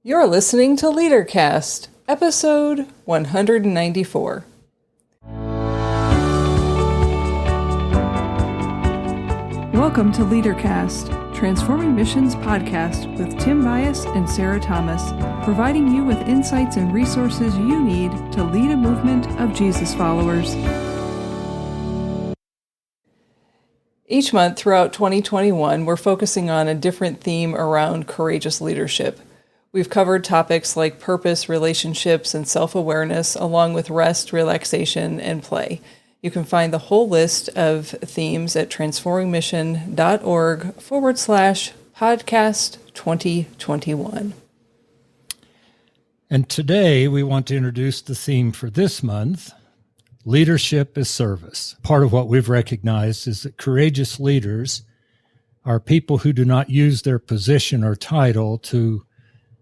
You're listening to LeaderCast, episode 194. Welcome to LeaderCast, Transforming Missions podcast with Tim and Sara Thomas, providing you with insights and resources you need to lead a movement of Jesus followers. Each month throughout 2021, we're focusing on a different theme around courageous leadership. We've covered topics like purpose, relationships, and self-awareness, along with rest, relaxation, and play. You can find the whole list of themes at transformingmission.org/podcast 2021. And today we want to introduce the theme for this month, Leadership is Service. Part of what we've recognized is that courageous leaders are people who do not use their position or title to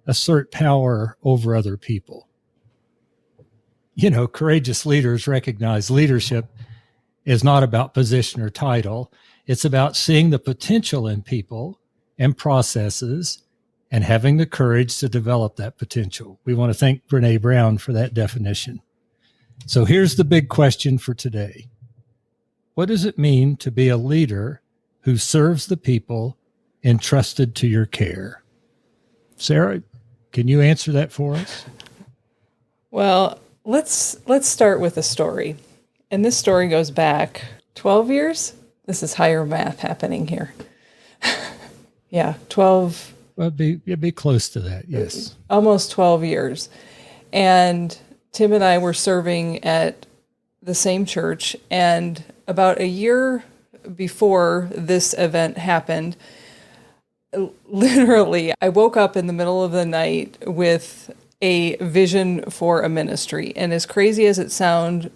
assert power over other people. You know, courageous leaders recognize leadership is not about position or title. It's about seeing the potential in people and processes and having the courage to develop that potential. We want to thank Brene Brown for that definition. So here's the big question for today. What does it mean to be a leader who serves the people entrusted to your care? Sara, can you answer that for us? Well, let's start with a story. And this story goes back 12 years. This is higher math happening here. Yeah, 12. Well, it'd be close to that, yes. Almost 12 years. And Tim and I were serving at the same church, and about a year before this event happened, literally, I woke up in the middle of the night with a vision for a ministry. And as crazy as it sounds,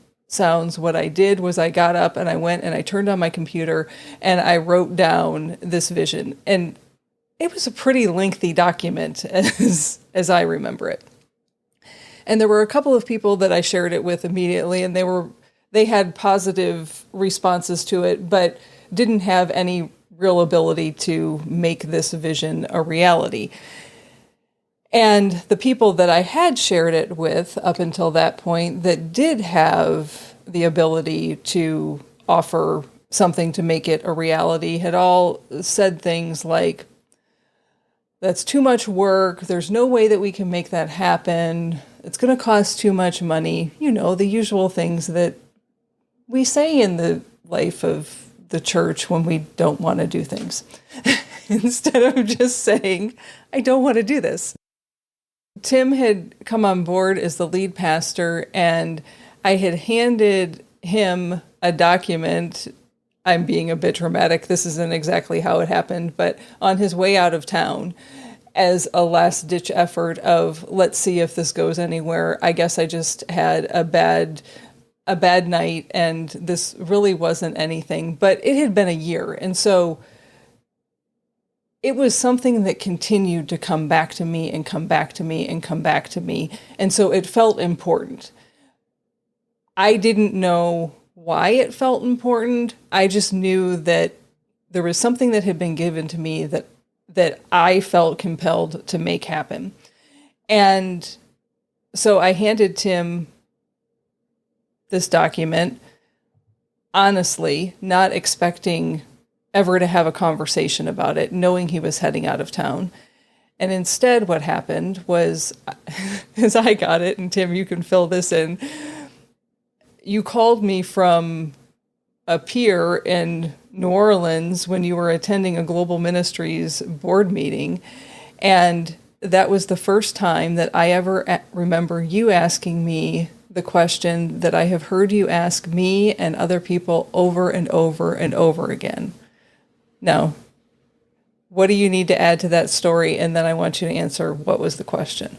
what I did was I got up and I went and I turned on my computer and I wrote down this vision. And it was a pretty lengthy document as I remember it. And there were a couple of people that I shared it with immediately, and they had positive responses to it, but didn't have any real ability to make this vision a reality. And the people that I had shared it with up until that point that did have the ability to offer something to make it a reality had all said things like, "That's too much work. There's no way that we can make that happen. It's going to cost too much money." You know, the usual things that we say in the life of the church when we don't want to do things. Instead of just saying, "I don't want to do this." Tim had come on board as the lead pastor, and I had handed him a document. I'm being a bit dramatic. This isn't exactly how it happened, but on his way out of town, as a last-ditch effort of, let's see if this goes anywhere. I guess I just had a bad night, and this really wasn't anything. But it had been a year, and so it was something that continued to come back to me and come back to me and come back to me. And so it felt important. I didn't know why it felt important. I just knew that there was something that had been given to me that I felt compelled to make happen. And so I handed Tim this document, honestly, not expecting ever to have a conversation about it, knowing he was heading out of town. And instead what happened was, as I got it, and Tim, you can fill this in, you called me from a pier in New Orleans when you were attending a Global Ministries board meeting. And that was the first time that I ever remember you asking me the question that I have heard you ask me and other people over and over and over again. Now, what do you need to add to that story? And then I want you to answer, what was the question?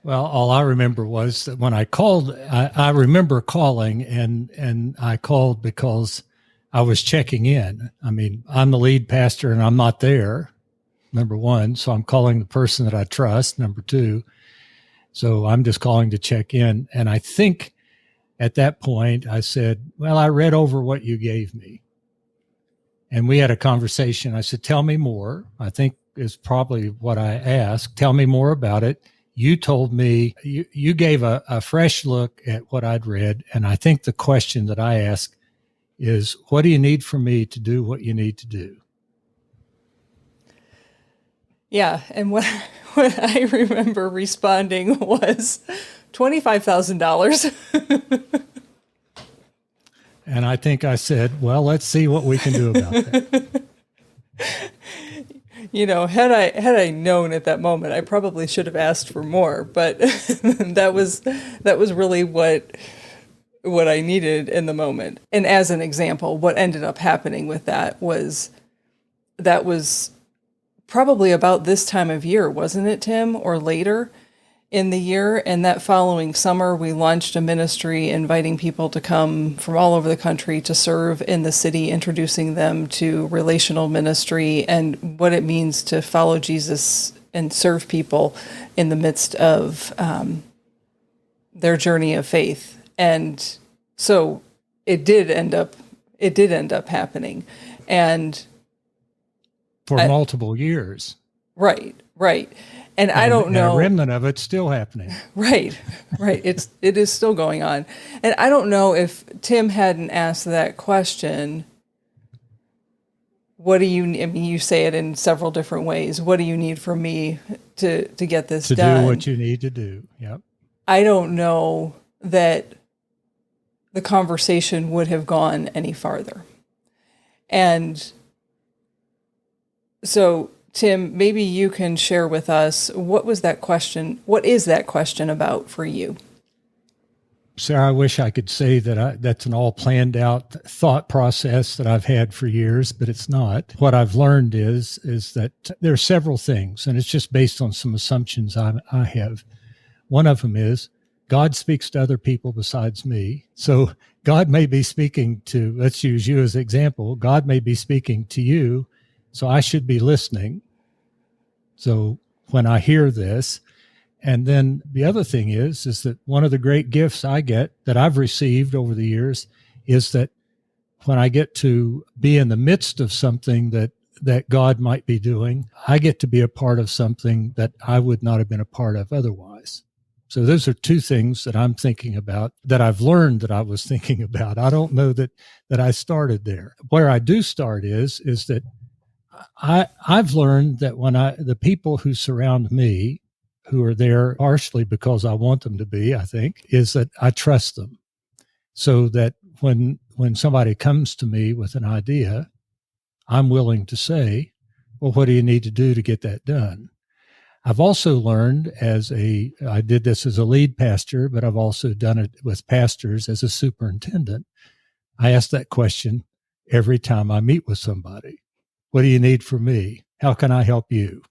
Well, all I remember was that when I called, I remember calling, and I called because I was checking in. I mean, I'm the lead pastor and I'm not there, number one. So I'm calling the person that I trust, number two. So I'm just calling to check in. And I think at that point I said, "Well, I read over what you gave me." And we had a conversation. I said, "Tell me more." I think is probably what I asked. Tell me more about it. You told me, you gave a fresh look at what I'd read. And I think the question that I asked is, what do you need from me to do what you need to do? Yeah, and what what I remember responding was $25,000. And I think I said, well, let's see what we can do about that. Had I known at that moment, I probably should have asked for more, but that was really what I needed in the moment. And as an example, what ended up happening with that was probably about this time of year, wasn't it, Tim, or later in the year? And that following summer, we launched a ministry inviting people to come from all over the country to serve in the city, introducing them to relational ministry and what it means to follow Jesus and serve people in the midst of their journey of faith. And so it did end up happening. And for multiple years. Right. And I don't know. A remnant of it's still happening. Right. It is still going on. And I don't know if Tim hadn't asked that question, you say it in several different ways. What do you need from me to get this done? To do what you need to do. Yep. I don't know that the conversation would have gone any farther. And so, Tim, maybe you can share with us, what is that question about for you? Sarah, I wish I could say that that's an all planned out thought process that I've had for years, but it's not. What I've learned is that there are several things, and it's just based on some assumptions I have. One of them is God speaks to other people besides me. So God may be speaking to, let's use you as an example, God may be speaking to you. So I should be listening. So when I hear this, and then the other thing is that one of the great gifts I get that I've received over the years is that when I get to be in the midst of something that God might be doing, I get to be a part of something that I would not have been a part of otherwise. So those are two things that I'm thinking about, that I've learned that I was thinking about. I don't know that I started there. Where I do start is that I've learned that when the people who surround me, who are there partially because I want them to be, I think, is that I trust them. So that when somebody comes to me with an idea, I'm willing to say, well, what do you need to do to get that done? I've also learned I did this as a lead pastor, but I've also done it with pastors as a superintendent. I ask that question every time I meet with somebody. What do you need from me? How can I help you?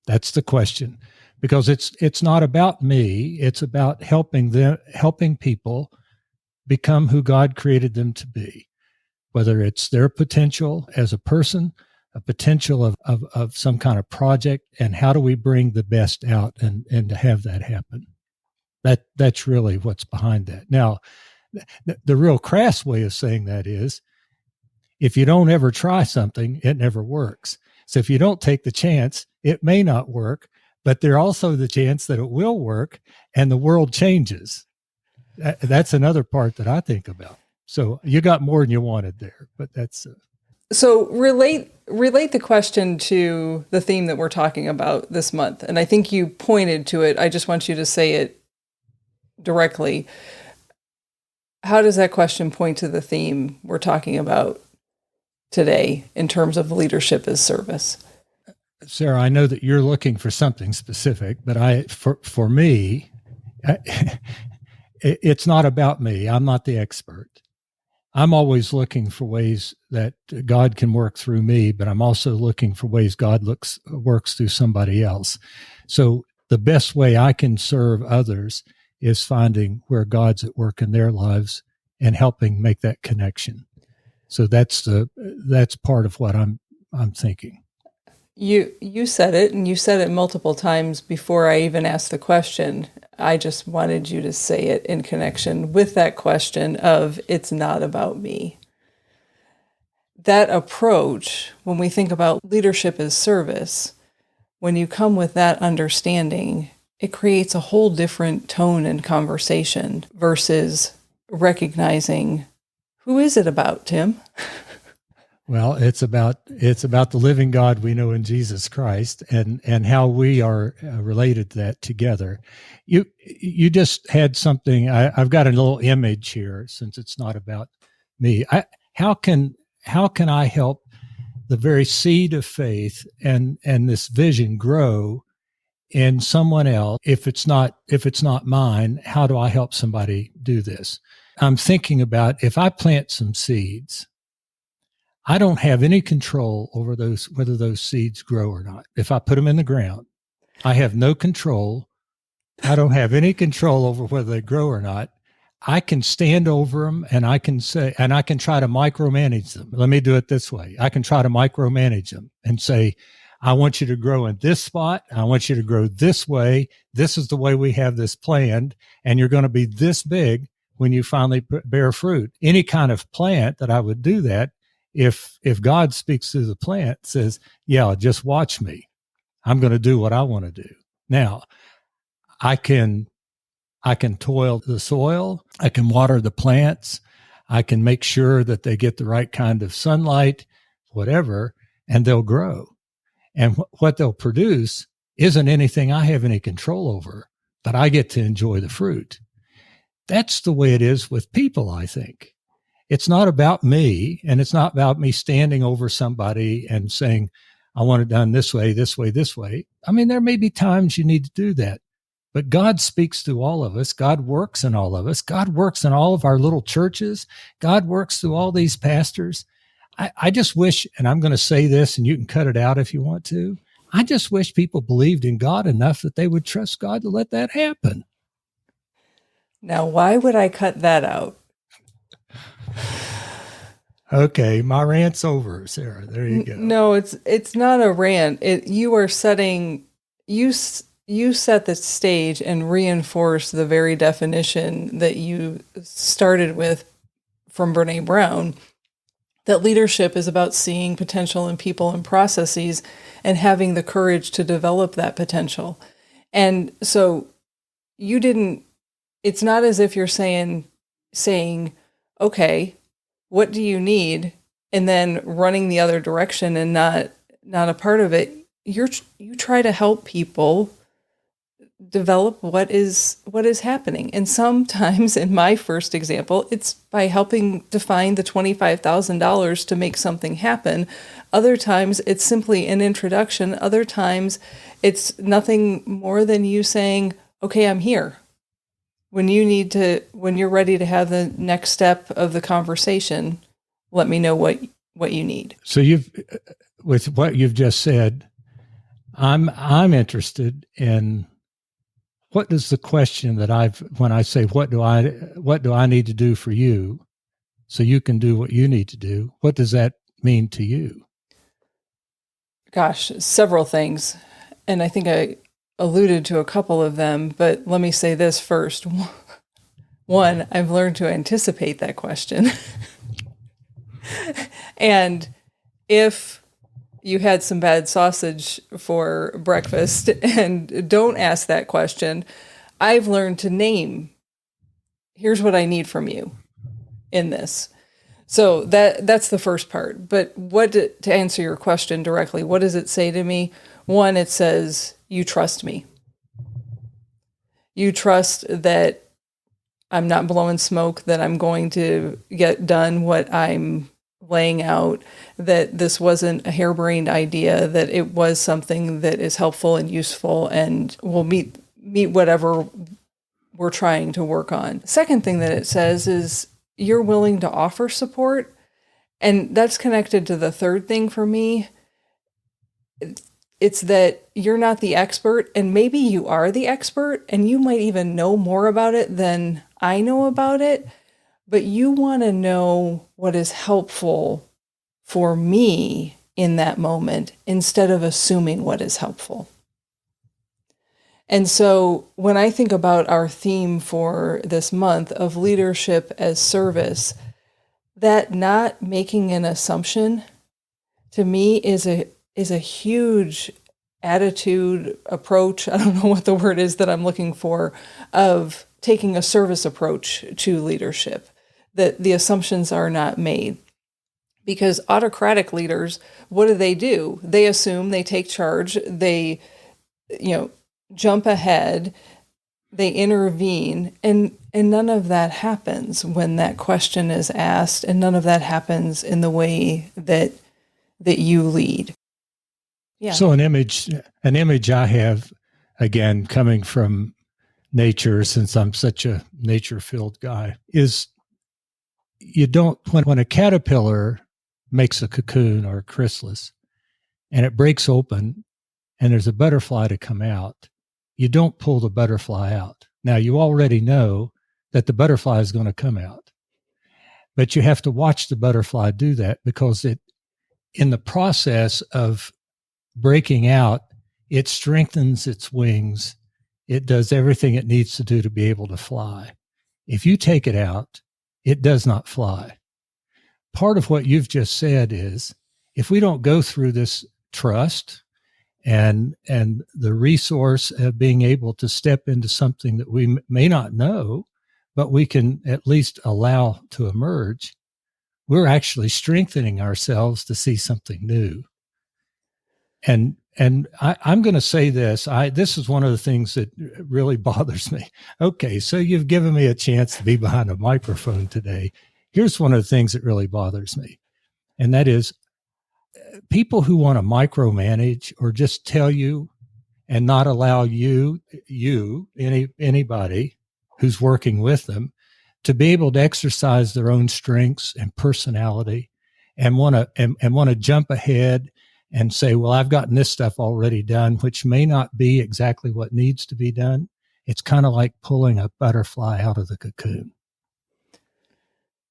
That's the question, because it's not about me. It's about helping people become who God created them to be, whether it's their potential as a person, a potential of some kind of project, and how do we bring the best out and to have that happen. That's really what's behind that. Now, the real crass way of saying that is, if you don't ever try something, it never works. So if you don't take the chance, it may not work, but there's also the chance that it will work and the world changes. That's another part that I think about. So you got more than you wanted there, but that's... So relate the question to the theme that we're talking about this month. And I think you pointed to it. I just want you to say it directly. How does that question point to the theme we're talking about today in terms of leadership as service? Sarah, I know that you're looking for something specific, but for me, it's not about me. I'm not the expert. I'm always looking for ways that God can work through me, but I'm also looking for ways God works through somebody else. So the best way I can serve others is finding where God's at work in their lives and helping make that connection. So that's part of what I'm thinking. You said it, and you said it multiple times before I even asked the question. I just wanted you to say it in connection with that question of, it's not about me. that approach, when we think about leadership as service, when you come with that understanding, it creates a whole different tone and conversation versus recognizing, who is it about, Tim? Well, it's about the living God we know in Jesus Christ, and how we are related to that together. You just had something. I've got a little image here, since it's not about me. How can I help the very seed of faith and this vision grow in someone else? If it's not mine, how do I help somebody do this? I'm thinking about, if I plant some seeds, I don't have any control over those, whether those seeds grow or not. If I put them in the ground, I have no control. I don't have any control over whether they grow or not. I can stand over them and I can say, and I can try to micromanage them. Let me do it this way. I can try to micromanage them and say, I want you to grow in this spot. I want you to grow this way. This is the way we have this planned. And you're going to be this big when you finally bear fruit. Any kind of plant that I would do that, if God speaks through the plant, says, yeah, just watch me. I'm going to do what I want to do. Now, I can toil the soil. I can water the plants. I can make sure that they get the right kind of sunlight, whatever, and they'll grow. And what they'll produce isn't anything I have any control over, but I get to enjoy the fruit. That's the way it is with people, I think. It's not about me, and it's not about me standing over somebody and saying, I want it done this way, this way, this way. I mean, there may be times you need to do that, but God speaks through all of us. God works in all of us. God works in all of our little churches. God works through all these pastors. I just wish, and I'm going to say this, and you can cut it out if you want to, I just wish people believed in God enough that they would trust God to let that happen. Now, why would I cut that out? Okay, my rant's over, Sarah. There you go. No, it's not a rant. You are setting, you set the stage and reinforce the very definition that you started with from Brene Brown, that leadership is about seeing potential in people and processes and having the courage to develop that potential. And so it's not as if you're saying, okay, what do you need? And then running the other direction and not a part of it. You try to help people develop what is happening. And sometimes, in my first example, it's by helping define the $25,000 to make something happen. Other times it's simply an introduction. Other times it's nothing more than you saying, okay, I'm here. When you're ready to have the next step of the conversation, let me know what you need. So with what you've just said, I'm interested in, what is the question that when I say, what do I need to do for you so you can do what you need to do? What does that mean to you? Gosh, several things. And I think I alluded to a couple of them, but let me say this first. One, I've learned to anticipate that question. And if you had some bad sausage for breakfast and don't ask that question, I've learned to name, here's what I need from you in this. So that's the first part. But to answer your question directly, what does it say to me? One, it says, you trust me. You trust that I'm not blowing smoke, that I'm going to get done what I'm laying out, that this wasn't a harebrained idea, that it was something that is helpful and useful and will meet whatever we're trying to work on. Second thing that it says is you're willing to offer support. And that's connected to the third thing for me. It's that you're not the expert, and maybe you are the expert, and you might even know more about it than I know about it, but you want to know what is helpful for me in that moment instead of assuming what is helpful. And so when I think about our theme for this month of leadership as service, that not making an assumption to me is a huge attitude approach. I don't know what the word is that I'm looking for, of taking a service approach to leadership, that the assumptions are not made. Because autocratic leaders, what do? They assume, they take charge, they, jump ahead, they intervene, and none of that happens when that question is asked, and none of that happens in the way that you lead. Yeah. So an image I have, again, coming from nature, since I'm such a nature-filled guy, is you don't, when a caterpillar makes a cocoon or a chrysalis and it breaks open and there's a butterfly to come out, you don't pull the butterfly out. Now, you already know that the butterfly is going to come out, but you have to watch the butterfly do that, because in the process of breaking out, it strengthens its wings. It does everything it needs to do to be able to fly. If you take it out, it does not fly. Part of what you've just said is, if we don't go through this trust and the resource of being able to step into something that we may not know, but we can at least allow to emerge, we're actually strengthening ourselves to see something new. And I'm going to say this. This is one of the things that really bothers me. Okay, so you've given me a chance to be behind a microphone today. Here's one of the things that really bothers me, and that is people who want to micromanage or just tell you and not allow anybody who's working with them to be able to exercise their own strengths and personality, and want to jump ahead and say, well, I've gotten this stuff already done, which may not be exactly what needs to be done. It's kind of like pulling a butterfly out of the cocoon.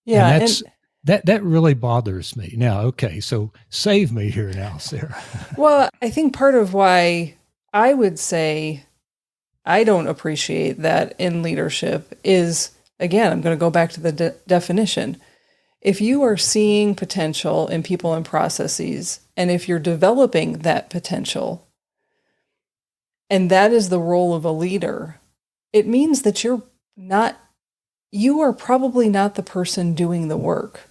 Yeah. And that really bothers me. Now, okay, so save me here now, Sarah. Well, I think part of why I would say I don't appreciate that in leadership is, again, I'm going to go back to the definition. If you are seeing potential in people and processes, and if you're developing that potential, and that is the role of a leader, it means that you are probably not the person doing the work.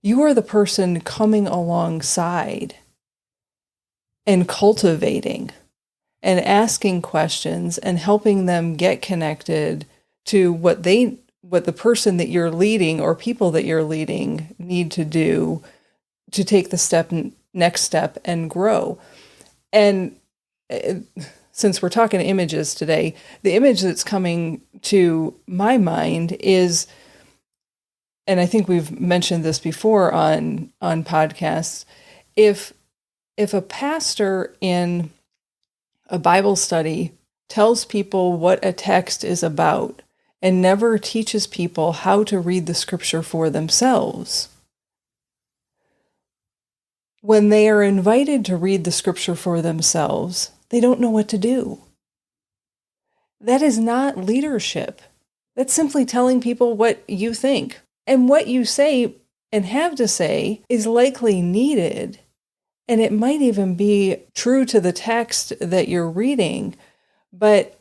You are the person coming alongside and cultivating and asking questions and helping them get connected to what the person that you're leading or people that you're leading need to do to take the next step and grow. And since we're talking images today, the image that's coming to my mind is, and I think we've mentioned this before on podcasts, if a pastor in a Bible study tells people what a text is about and never teaches people how to read the scripture for themselves, when they are invited to read the scripture for themselves, they don't know what to do. That is not leadership. That's simply telling people what you think. And what you say and have to say is likely needed. And it might even be true to the text that you're reading, but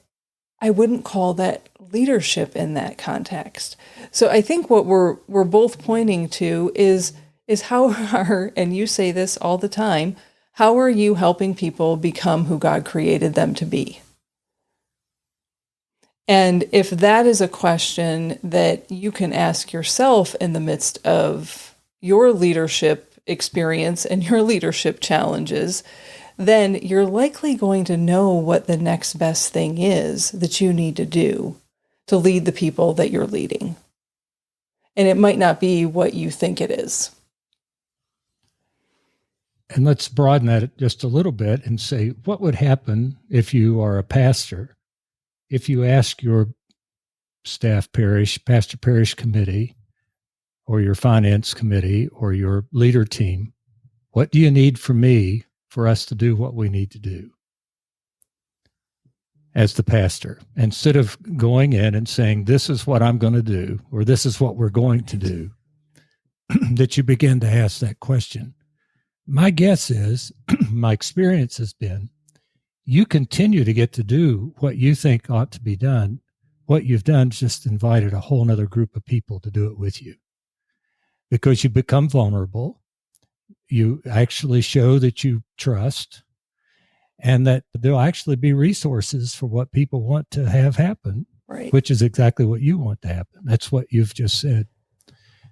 I wouldn't call that leadership in that context. So I think what we're both pointing to is how and you say this all the time, how are you helping people become who God created them to be? And if that is a question that you can ask yourself in the midst of your leadership experience and your leadership challenges, then you're likely going to know what the next best thing is that you need to do to lead the people that you're leading. And it might not be what you think it is. And let's broaden that just a little bit and say, what would happen if you are a pastor, if you ask your staff pastor parish committee, or your finance committee, or your leader team, what do you need from me for us to do what we need to do as the pastor? Instead of going in and saying, this is what I'm going to do, or this is what we're going to do, that you begin to ask that question. My guess is, my experience has been, you continue to get to do what you think ought to be done. What you've done is just invited a whole other group of people to do it with you, because you become vulnerable. You actually show that you trust, and that there'll actually be resources for what people want to have happen, Right. which is exactly what you want to happen. That's what you've just said.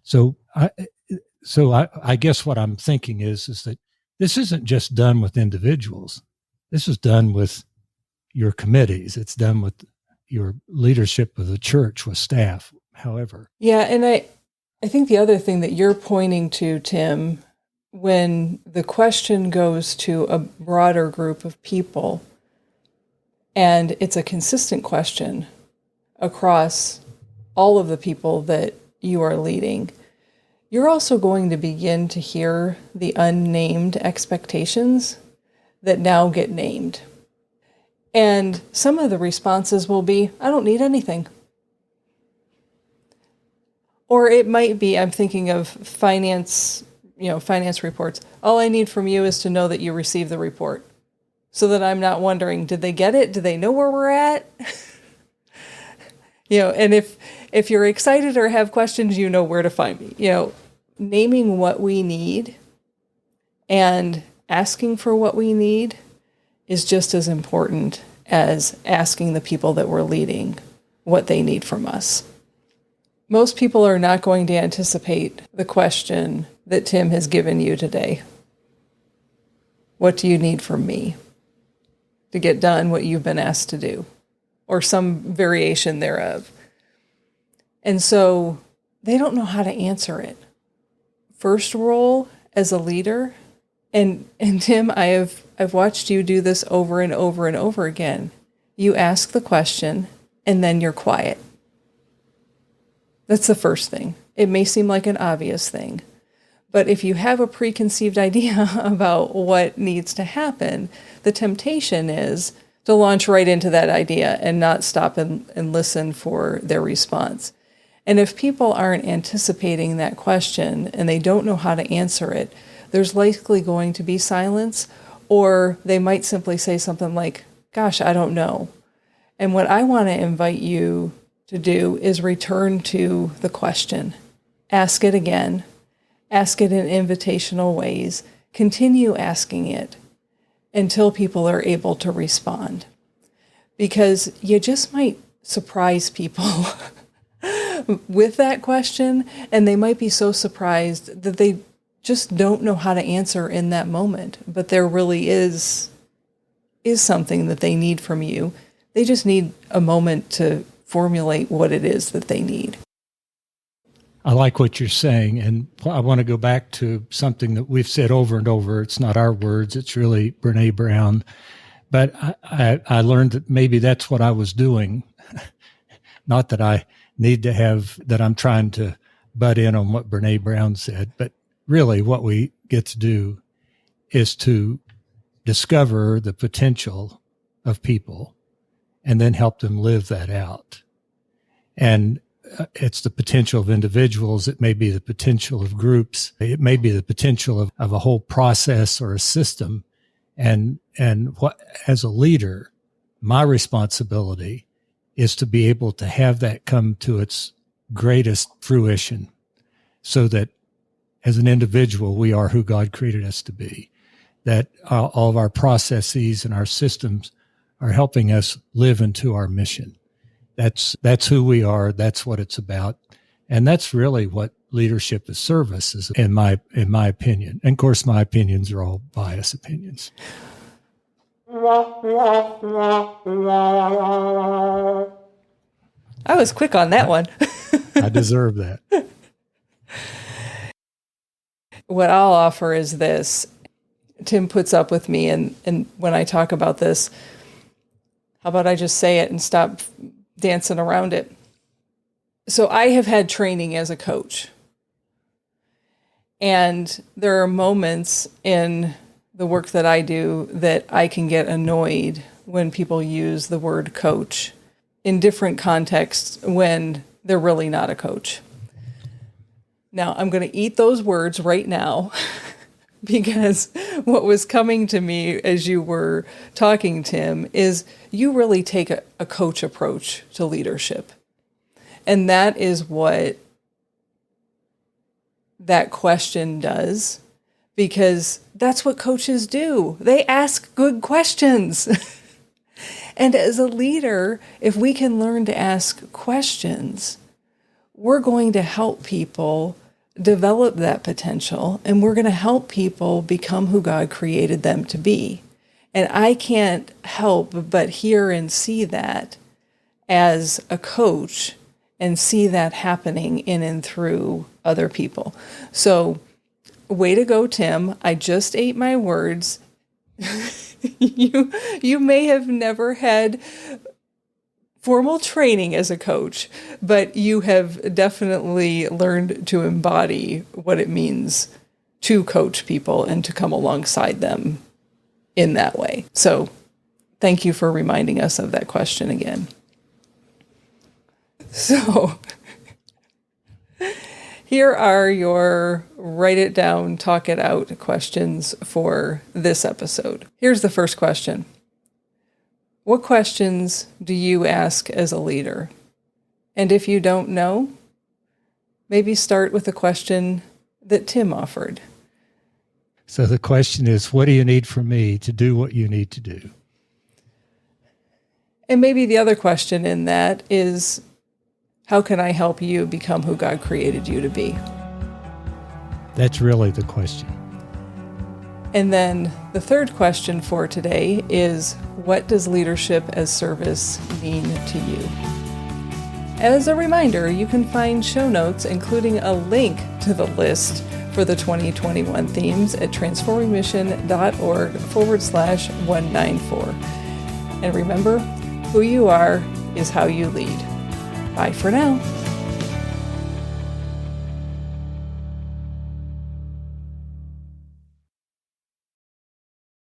So I guess what I'm thinking is that this isn't just done with individuals. This is done with your committees. It's done with your leadership of the church, with staff, however. Yeah, and I think the other thing that you're pointing to, Tim, when the question goes to a broader group of people, and it's a consistent question across all of the people that you are leading, you're also going to begin to hear the unnamed expectations that now get named. And some of the responses will be, I don't need anything. Or it might be, I'm thinking of finance reports. All I need from you is to know that you received the report, so that I'm not wondering, did they get it? Do they know where we're at? And if you're excited or have questions, you know where to find me. Naming what we need and asking for what we need is just as important as asking the people that we're leading what they need from us. Most people are not going to anticipate the question that Tim has given you today. What do you need from me to get done what you've been asked to do, or some variation thereof? And so they don't know how to answer it. First role as a leader, and Tim, I've watched you do this over and over and over again. You ask the question, and then you're quiet. That's the first thing. It may seem like an obvious thing, but if you have a preconceived idea about what needs to happen, the temptation is to launch right into that idea and not stop and listen for their response. And if people aren't anticipating that question and they don't know how to answer it, there's likely going to be silence, or they might simply say something like, gosh, I don't know. And what I want to invite you to do is return to the question. Ask it again. Ask it in invitational ways. Continue asking it until people are able to respond. Because you just might surprise people with that question, and they might be so surprised that they just don't know how to answer in that moment. But there really is something that they need from you. They just need a moment to formulate what it is that they need. I like what you're saying, and I want to go back to something that we've said over and over. It's not our words, it's really Brene Brown. But I learned that maybe that's what I was doing. Not that I need to have, that I'm trying to butt in on what Brene Brown said, but really what we get to do is to discover the potential of people and then help them live that out. And it's the potential of individuals. It may be the potential of groups. It may be the potential of a whole process or a system. And what, as a leader, my responsibility is to be able to have that come to its greatest fruition, so that as an individual, we are who God created us to be, that all of our processes and our systems are helping us live into our mission. That's who we are. That's what it's about. And that's really what leadership as service is, in my opinion. And of course, my opinions are all biased opinions. I was quick on that one. I deserve that. What I'll offer is this. Tim puts up with me, and when I talk about this, how about I just say it and stop dancing around it? So I have had training as a coach. And there are moments in the work that I do that I can get annoyed when people use the word coach in different contexts when they're really not a coach. Now, I'm going to eat those words right now because what was coming to me as you were talking, Tim, is you really take a coach approach to leadership. And that is what that question does, because that's what coaches do. They ask good questions. And as a leader, if we can learn to ask questions, we're going to help people develop that potential, and we're going to help people become who God created them to be. And I can't help but hear and see that as a coach and see that happening in and through other people. So, way to go, Tim. I just ate my words. You may have never had formal training as a coach, but you have definitely learned to embody what it means to coach people and to come alongside them in that way. So thank you for reminding us of that question again. So here are your write it down, talk it out questions for this episode. Here's the first question. What questions do you ask as a leader? And if you don't know, maybe start with a question that Tim offered. So the question is, what do you need from me to do what you need to do? And maybe the other question in that is, how can I help you become who God created you to be? That's really the question. And then the third question for today is, what does leadership as service mean to you? As a reminder, you can find show notes, including a link to the list for the 2021 themes at transformingmission.org/194. And remember, who you are is how you lead. Bye for now.